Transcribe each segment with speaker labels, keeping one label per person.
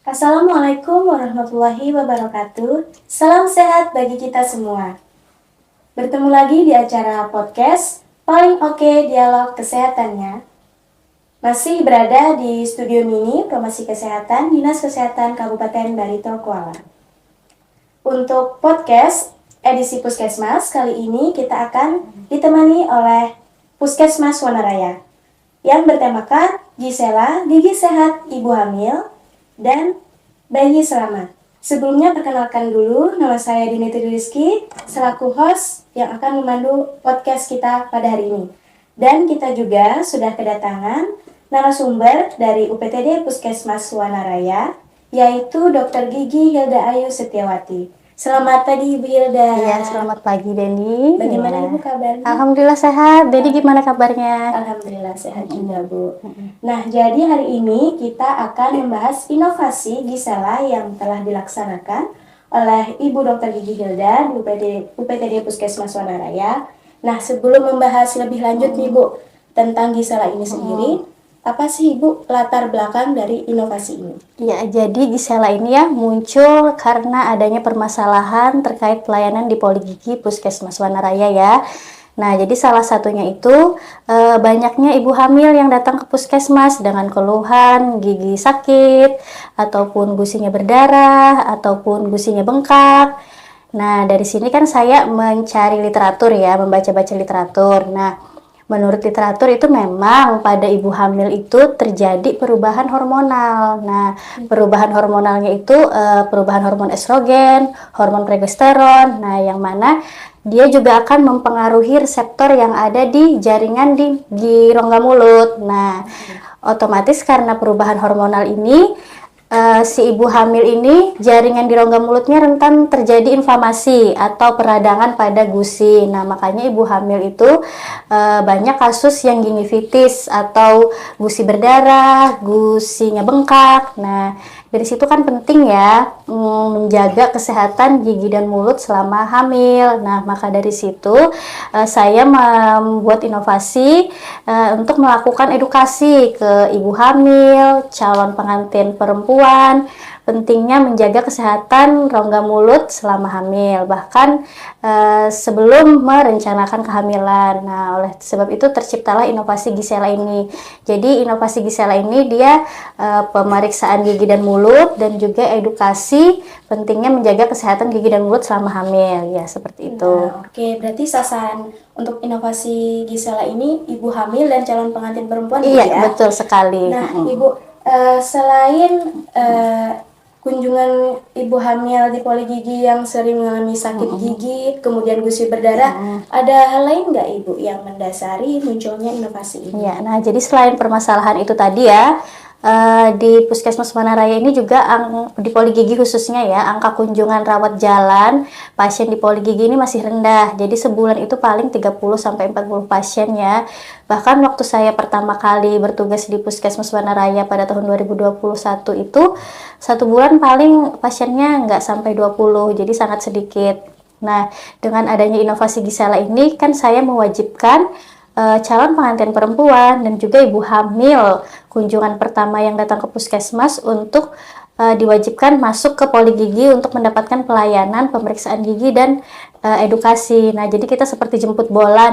Speaker 1: Assalamualaikum warahmatullahi wabarakatuh. Salam sehat bagi kita semua. Bertemu lagi di acara podcast Paling Oke Dialog Kesehatannya. Masih berada di studio mini Promosi Kesehatan Dinas Kesehatan Kabupaten Barito Kuala. Untuk podcast edisi Puskesmas kali ini kita akan ditemani oleh Puskesmas Wanaraya yang bertemakan Gisela, Gigi Sehat Ibu Hamil, dan Bayi Selamat. Sebelumnya perkenalkan dulu, nama saya Dimitri Rizky, selaku host yang akan memandu podcast kita pada hari ini. Dan kita juga sudah kedatangan narasumber dari UPTD Puskesmas Wanaraya, yaitu Dr. Gigi Hilda Ayu Setiawati. Selamat pagi Ibu Hilda.
Speaker 2: Iya, selamat pagi Deni.
Speaker 1: Bagaimana Ibu kabarnya?
Speaker 2: Alhamdulillah sehat. Deni gimana kabarnya?
Speaker 1: Alhamdulillah sehat juga Bu. Nah, jadi hari ini kita akan membahas inovasi Gisela yang telah dilaksanakan oleh Ibu Dr. Gigi Hilda di UPTD Puskesmas Wanaraya. Nah, sebelum membahas lebih lanjut nih Bu tentang Gisela ini sendiri, apa sih Ibu latar belakang dari inovasi ini?
Speaker 2: Ya, jadi Gisela ini ya muncul karena adanya permasalahan terkait pelayanan di Poligigi Puskesmas Wanaraya ya. Nah, jadi salah satunya itu banyaknya ibu hamil yang datang ke puskesmas dengan keluhan gigi sakit, ataupun gusinya berdarah, ataupun gusinya bengkak. Nah, dari sini kan saya mencari literatur ya, membaca-baca literatur. Nah, menurut literatur itu memang pada ibu hamil itu terjadi perubahan hormonal. Nah, perubahan hormonalnya itu perubahan hormon estrogen, hormon progesteron. Nah, yang mana dia juga akan mempengaruhi reseptor yang ada di jaringan di rongga mulut. Nah, otomatis karena perubahan hormonal ini si ibu hamil ini jaringan di rongga mulutnya rentan terjadi inflamasi atau peradangan pada gusi. Nah, makanya ibu hamil itu banyak kasus yang gingivitis atau gusi berdarah, gusinya bengkak. Nah, dari situ kan penting ya menjaga kesehatan gigi dan mulut selama hamil. Nah, maka dari situ saya membuat inovasi untuk melakukan edukasi ke ibu hamil, calon pengantin perempuan, pentingnya menjaga kesehatan rongga mulut selama hamil, bahkan sebelum merencanakan kehamilan. Nah, oleh sebab itu terciptalah inovasi Gisela ini. Jadi inovasi Gisela ini dia pemeriksaan gigi dan mulut dan juga edukasi pentingnya menjaga kesehatan gigi dan mulut selama hamil. Ya, seperti itu.
Speaker 1: Nah, oke, berarti sasaran untuk inovasi Gisela ini ibu hamil dan calon pengantin perempuan
Speaker 2: Iya,
Speaker 1: ya?
Speaker 2: betul sekali.
Speaker 1: Nah, Ibu, selain kunjungan ibu hamil di Poligigi yang sering mengalami sakit gigi, kemudian gusi berdarah, ada hal lain nggak Ibu yang mendasari munculnya inovasi ini?
Speaker 2: Ya, nah jadi selain permasalahan itu tadi ya, di Puskesmas Wanaraya ini juga di Poligigi khususnya ya, angka kunjungan rawat jalan pasien di Poligigi ini masih rendah. Jadi sebulan itu paling 30-40 pasien ya. Bahkan waktu saya pertama kali bertugas di Puskesmas Wanaraya pada tahun 2021 itu, satu bulan paling pasiennya nggak sampai 20, jadi sangat sedikit. Nah, dengan adanya inovasi Gisela ini kan saya mewajibkan calon pengantin perempuan dan juga ibu hamil kunjungan pertama yang datang ke puskesmas untuk diwajibkan masuk ke Poligigi untuk mendapatkan pelayanan pemeriksaan gigi dan edukasi. Nah, jadi kita seperti jemput bola.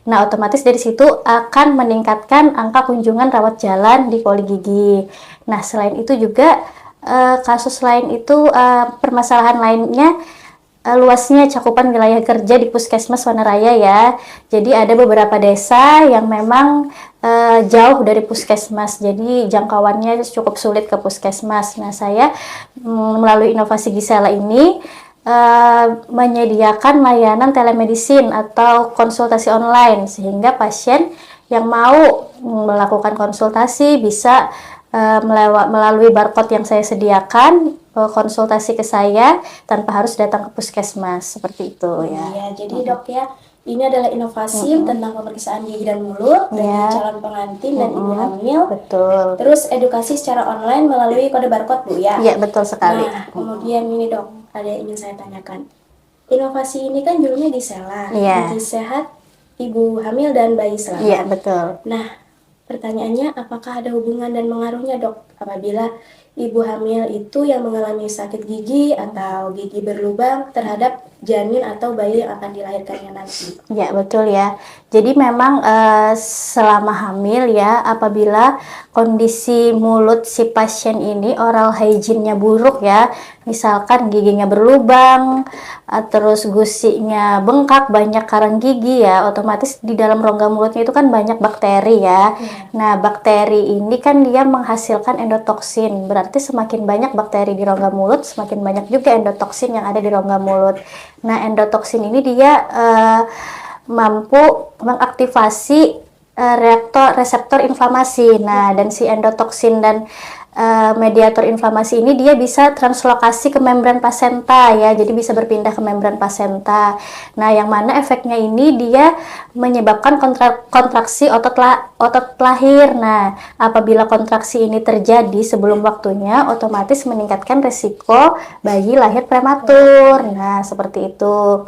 Speaker 2: Nah, otomatis dari situ akan meningkatkan angka kunjungan rawat jalan di Poligigi. Nah, selain itu juga kasus lain itu permasalahan lainnya luasnya cakupan wilayah kerja di Puskesmas Wanaraya ya. Jadi ada beberapa desa yang memang jauh dari puskesmas, jadi jangkauannya cukup sulit ke puskesmas. Nah, saya melalui inovasi Gisela ini menyediakan layanan telemedicine atau konsultasi online sehingga pasien yang mau melakukan konsultasi bisa melalui barcode yang saya sediakan konsultasi ke saya tanpa harus datang ke puskesmas, seperti itu ya.
Speaker 1: Iya, jadi Dok ya, ini adalah inovasi tentang pemeriksaan gigi dan mulut bagi calon pengantin dan ibu hamil.
Speaker 2: Betul.
Speaker 1: Terus edukasi secara online melalui kode barcode Bu ya.
Speaker 2: Iya, betul sekali.
Speaker 1: Nah, kemudian ini Dok, ada yang ingin saya tanyakan. Inovasi ini kan judulnya Gisela,
Speaker 2: Iya.
Speaker 1: Gigi Sehat Ibu Hamil dan Bayi Selamat.
Speaker 2: Iya, betul.
Speaker 1: Nah, pertanyaannya apakah ada hubungan dan pengaruhnya Dok apabila ibu hamil itu yang mengalami sakit gigi atau gigi berlubang terhadap janin atau bayi yang akan dilahirkannya nanti.
Speaker 2: Ya, betul ya. Jadi memang selama hamil ya, apabila kondisi mulut si pasien ini oral hygiene-nya buruk ya, misalkan giginya berlubang, terus gusinya bengkak, banyak karang gigi ya, otomatis di dalam rongga mulutnya itu kan banyak bakteri ya. Nah, bakteri ini kan dia menghasilkan endotoksin, berarti semakin banyak bakteri di rongga mulut, semakin banyak juga endotoksin yang ada di rongga mulut. Nah, endotoksin ini dia mampu mengaktifasi reseptor inflamasi. Nah, dan si endotoksin dan mediator inflamasi ini dia bisa translokasi ke membran placenta ya, jadi bisa berpindah ke membran placenta. Nah, yang mana efeknya ini dia menyebabkan kontraksi otot lahir. Nah, apabila kontraksi ini terjadi sebelum waktunya, otomatis meningkatkan resiko bayi lahir prematur. Nah, seperti itu.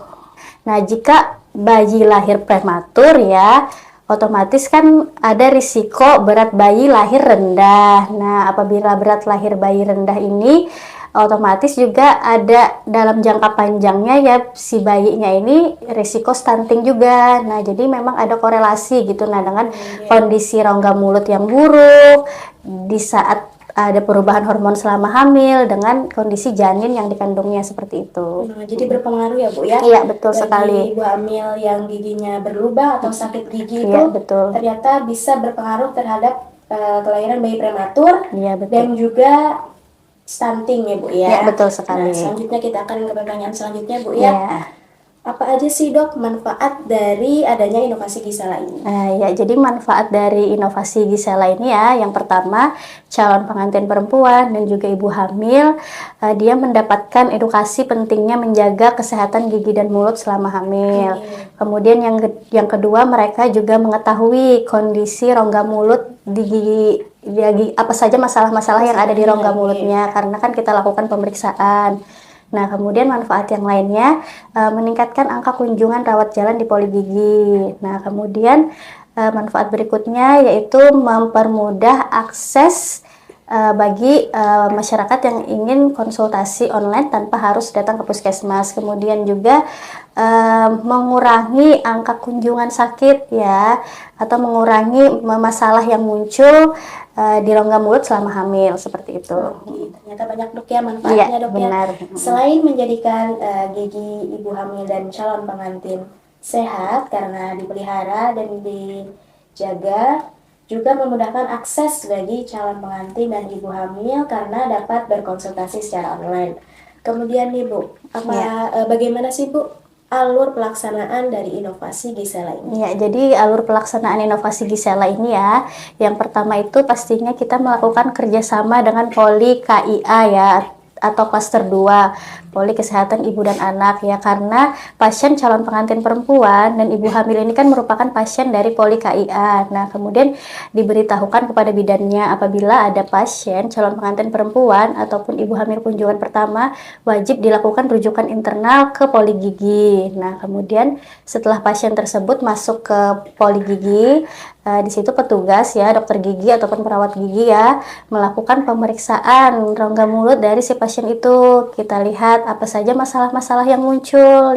Speaker 2: Nah, jika bayi lahir prematur ya, otomatis kan ada risiko berat bayi lahir rendah. Nah, apabila berat lahir bayi rendah ini, otomatis juga ada dalam jangka panjangnya ya si bayinya ini risiko stunting juga. Nah, jadi memang ada korelasi gitu nah dengan kondisi rongga mulut yang buruk di saat ada perubahan hormon selama hamil dengan kondisi janin yang dikandungnya seperti itu.
Speaker 1: Nah, jadi berpengaruh ya Bu ya?
Speaker 2: Iya, betul
Speaker 1: Bagi
Speaker 2: sekali.
Speaker 1: ibu hamil yang giginya berlubang atau sakit gigi itu
Speaker 2: Iya, betul.
Speaker 1: ternyata bisa berpengaruh terhadap kelahiran bayi prematur
Speaker 2: Iya, betul.
Speaker 1: dan juga stunting ya Bu ya?
Speaker 2: Iya, betul sekali.
Speaker 1: Nah, selanjutnya kita akan ke pertanyaan selanjutnya Bu ya.
Speaker 2: Iya.
Speaker 1: Apa aja sih Dok manfaat dari adanya inovasi Gisela ini?
Speaker 2: Ya, jadi manfaat dari inovasi Gisela ini ya, yang pertama calon pengantin perempuan dan juga ibu hamil, dia mendapatkan edukasi pentingnya menjaga kesehatan gigi dan mulut selama hamil. Kemudian yang kedua mereka juga mengetahui kondisi rongga mulut di gigi apa saja masalah-masalah yang ada di rongga mulutnya karena kan kita lakukan pemeriksaan. Nah, kemudian manfaat yang lainnya meningkatkan angka kunjungan rawat jalan di poligigi. Nah, kemudian manfaat berikutnya yaitu mempermudah akses bagi masyarakat yang ingin konsultasi online tanpa harus datang ke puskesmas. Kemudian juga mengurangi angka kunjungan sakit ya, atau mengurangi masalah yang muncul di rongga mulut selama hamil seperti itu.
Speaker 1: Ternyata banyak Dok ya manfaatnya
Speaker 2: Iya,
Speaker 1: Dok
Speaker 2: benar.
Speaker 1: ya. Selain menjadikan gigi ibu hamil dan calon pengantin sehat karena dipelihara dan dijaga, juga memudahkan akses bagi calon pengantin dan ibu hamil karena dapat berkonsultasi secara online. Kemudian nih Bu, bagaimana sih Bu alur pelaksanaan dari inovasi Gisela ini?
Speaker 2: Ya, jadi alur pelaksanaan inovasi Gisela ini ya, yang pertama itu pastinya kita melakukan kerjasama dengan Poli KIA ya, atau klaster 2, Poli Kesehatan Ibu dan Anak ya, karena pasien calon pengantin perempuan dan ibu hamil ini kan merupakan pasien dari Poli KIA. Nah, kemudian diberitahukan kepada bidannya apabila ada pasien calon pengantin perempuan ataupun ibu hamil kunjungan pertama, wajib dilakukan rujukan internal ke Poli Gigi. Nah, kemudian setelah pasien tersebut masuk ke Poli Gigi, di situ petugas ya, dokter gigi ataupun perawat gigi ya, melakukan pemeriksaan rongga mulut dari si pasien itu. Kita lihat apa saja masalah-masalah yang muncul,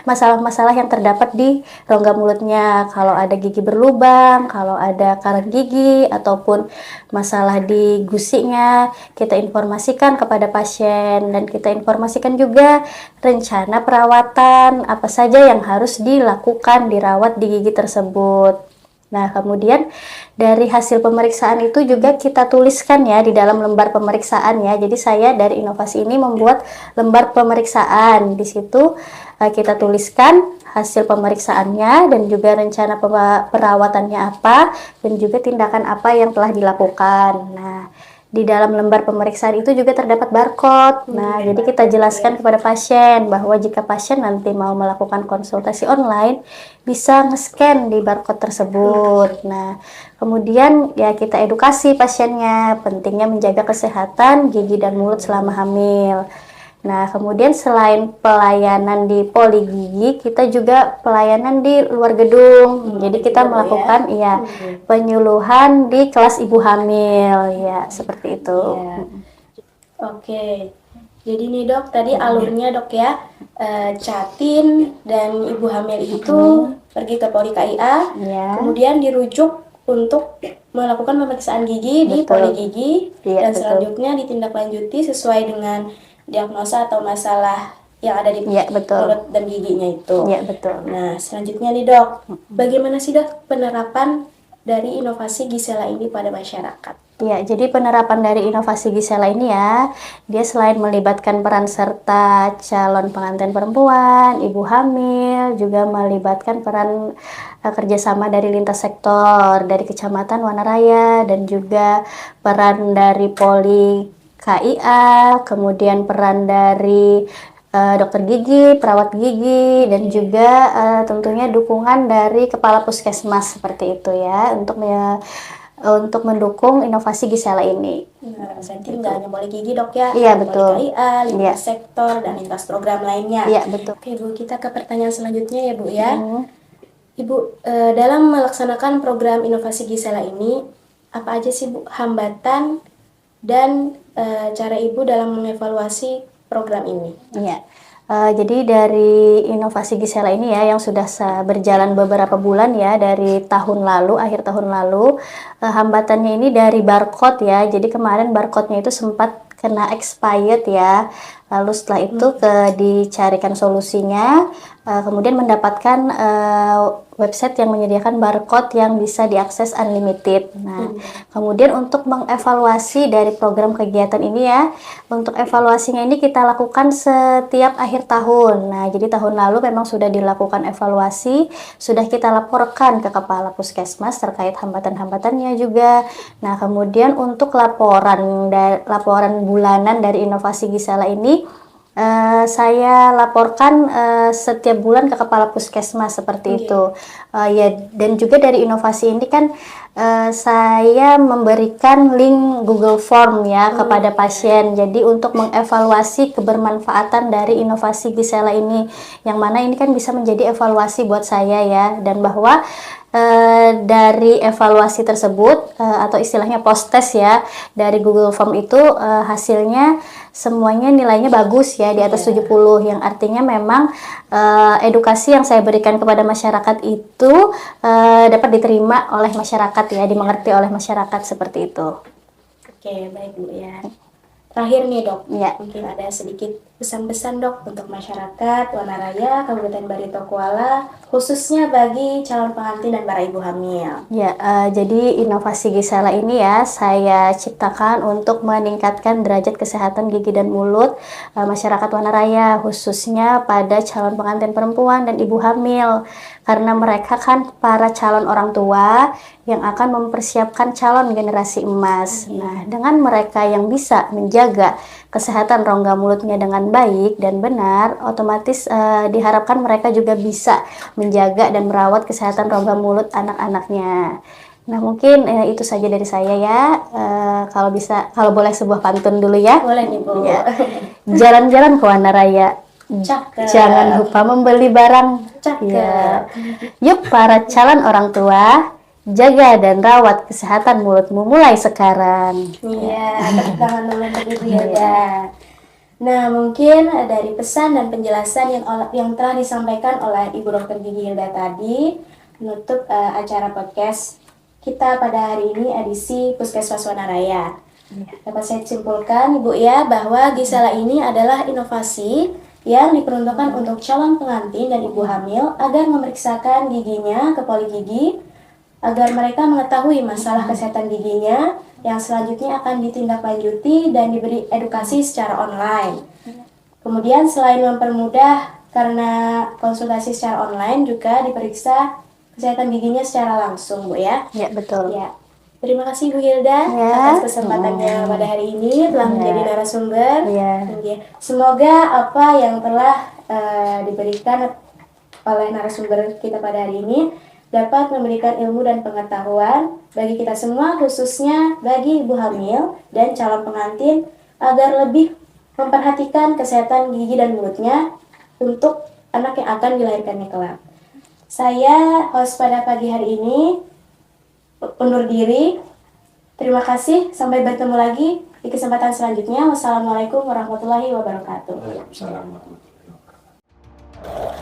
Speaker 2: masalah-masalah yang terdapat di rongga mulutnya. Kalau ada gigi berlubang, kalau ada karang gigi ataupun masalah di gusinya, kita informasikan kepada pasien dan kita informasikan juga rencana perawatan apa saja yang harus dilakukan dirawat di gigi tersebut. Nah, kemudian dari hasil pemeriksaan itu juga kita tuliskan ya di dalam lembar pemeriksaan ya. Jadi saya dari inovasi ini membuat lembar pemeriksaan. Di situ kita tuliskan hasil pemeriksaannya dan juga rencana perawatannya apa dan juga tindakan apa yang telah dilakukan. Nah, di dalam lembar pemeriksaan itu juga terdapat barcode. Nah, jadi kita jelaskan kepada pasien bahwa jika pasien nanti mau melakukan konsultasi online, bisa nge-scan di barcode tersebut. Nah, kemudian ya kita edukasi pasiennya, pentingnya menjaga kesehatan gigi dan mulut selama hamil. Nah, kemudian selain pelayanan di Poli Gigi, kita juga pelayanan di luar gedung. Jadi kita melakukan penyuluhan di kelas ibu hamil ya, seperti itu.
Speaker 1: Oke. Jadi nih dok, tadi alurnya dok ya, Catin dan ibu hamil itu pergi ke Poli KIA,
Speaker 2: Ya.
Speaker 1: kemudian dirujuk untuk melakukan pemeriksaan gigi di
Speaker 2: Betul.
Speaker 1: Poli Gigi,
Speaker 2: Iya,
Speaker 1: dan
Speaker 2: betul.
Speaker 1: selanjutnya ditindaklanjuti sesuai dengan diagnosa atau masalah yang ada di
Speaker 2: Iya, betul.
Speaker 1: mulut dan giginya itu.
Speaker 2: Iya, betul.
Speaker 1: Nah, selanjutnya nih dok, bagaimana sih dok penerapan dari inovasi Gisela ini pada masyarakat?
Speaker 2: Ya, jadi penerapan dari inovasi Gisela ini ya, dia selain melibatkan peran serta calon pengantin perempuan, ibu hamil, juga melibatkan peran kerjasama dari lintas sektor, dari Kecamatan Wanaraya, dan juga peran dari Poli KIA, kemudian peran dari dokter gigi, perawat gigi, dan juga tentunya dukungan dari kepala puskesmas seperti itu ya, untuk mendukung inovasi Gisela ini.
Speaker 1: Nah, berarti nggak hanya Poli Gigi dok ya,
Speaker 2: Iya,
Speaker 1: ada
Speaker 2: betul.
Speaker 1: Poli KIA, lintas
Speaker 2: Iya.
Speaker 1: sektor, dan lintas program lainnya.
Speaker 2: Iya, betul.
Speaker 1: Oke Bu, kita ke pertanyaan selanjutnya ya Bu ya.
Speaker 2: Hmm.
Speaker 1: Ibu, dalam melaksanakan program inovasi Gisela ini, apa aja sih Bu hambatan dan cara Ibu dalam mengevaluasi program ini?
Speaker 2: Iya. Jadi dari inovasi Gisela ini ya yang sudah berjalan beberapa bulan ya dari tahun lalu, akhir tahun lalu, hambatannya ini dari barcode ya. Jadi kemarin barcode-nya itu sempat kena expired ya. Lalu setelah itu dicarikan solusinya, kemudian mendapatkan website yang menyediakan barcode yang bisa diakses unlimited. Nah, kemudian untuk mengevaluasi dari program kegiatan ini ya, untuk evaluasinya ini kita lakukan setiap akhir tahun. Nah, jadi tahun lalu memang sudah dilakukan evaluasi, sudah kita laporkan ke Kepala Puskesmas terkait hambatan-hambatannya juga. Nah, kemudian untuk laporan bulanan dari inovasi Gisela ini, saya laporkan setiap bulan ke Kepala Puskesmas seperti itu. Ya, dan juga dari inovasi ini kan saya memberikan link Google Form ya kepada pasien. Jadi untuk mengevaluasi kebermanfaatan dari inovasi Gisela ini, yang mana ini kan bisa menjadi evaluasi buat saya ya, dan bahwa dari evaluasi tersebut atau istilahnya post test ya dari Google Form itu hasilnya semuanya nilainya bagus ya di atas 70, yang artinya memang edukasi yang saya berikan kepada masyarakat itu dapat diterima oleh masyarakat ya, dimengerti oleh masyarakat seperti itu.
Speaker 1: Oke, baik Bu ya. Terakhir nih dok,
Speaker 2: Ya.
Speaker 1: mungkin ada sedikit pesan-pesan dok untuk masyarakat Wanaraya, Kabupaten Barito Kuala, khususnya bagi calon pengantin dan para ibu hamil.
Speaker 2: Ya, jadi inovasi Gisela ini ya saya ciptakan untuk meningkatkan derajat kesehatan gigi dan mulut masyarakat Wanaraya, khususnya pada calon pengantin perempuan dan ibu hamil, karena mereka kan para calon orang tua yang akan mempersiapkan calon generasi emas. Nah, dengan mereka yang bisa menjaga kesehatan rongga mulutnya dengan baik dan benar, otomatis diharapkan mereka juga bisa menjaga dan merawat kesehatan rongga mulut anak-anaknya. Nah, mungkin itu saja dari saya ya. Kalau boleh sebuah pantun dulu ya.
Speaker 1: Boleh nih Bu.
Speaker 2: Ya. Jalan-jalan ke Wanaraya,
Speaker 1: Cakep.
Speaker 2: jangan lupa membeli barang.
Speaker 1: Cakep.
Speaker 2: Ya. Yuk para calon orang tua, jaga dan rawat kesehatan mulutmu mulai sekarang.
Speaker 1: Iya, tepuk tangan dulu untuk Ibu Hilda. Nah, mungkin dari pesan dan penjelasan yang telah disampaikan oleh Ibu Dokter Gigi Hilda tadi, menutup acara podcast kita pada hari ini edisi Puskesmas Wanaraya. Dapat saya simpulkan Ibu ya bahwa Gisela ini adalah inovasi yang diperuntukkan untuk calon pengantin dan ibu hamil agar memeriksakan giginya ke Poli Gigi, agar mereka mengetahui masalah kesehatan giginya yang selanjutnya akan ditindaklanjuti dan diberi edukasi secara online. Kemudian selain mempermudah karena konsultasi secara online, juga diperiksa kesehatan giginya secara langsung Bu ya.
Speaker 2: Ya, betul.
Speaker 1: Ya. Terima kasih Bu Hilda
Speaker 2: Ya.
Speaker 1: atas kesempatannya pada hari ini telah menjadi narasumber.
Speaker 2: Ya.
Speaker 1: Semoga apa yang telah diberikan oleh narasumber kita pada hari ini dapat memberikan ilmu dan pengetahuan bagi kita semua, khususnya bagi ibu hamil dan calon pengantin, agar lebih memperhatikan kesehatan gigi dan mulutnya untuk anak yang akan dilahirkannya kelak. Saya host pada pagi hari ini undur diri. Terima kasih, sampai bertemu lagi di kesempatan selanjutnya. Wassalamualaikum warahmatullahi wabarakatuh.
Speaker 3: Waalaikumsalam warahmatullahi wabarakatuh.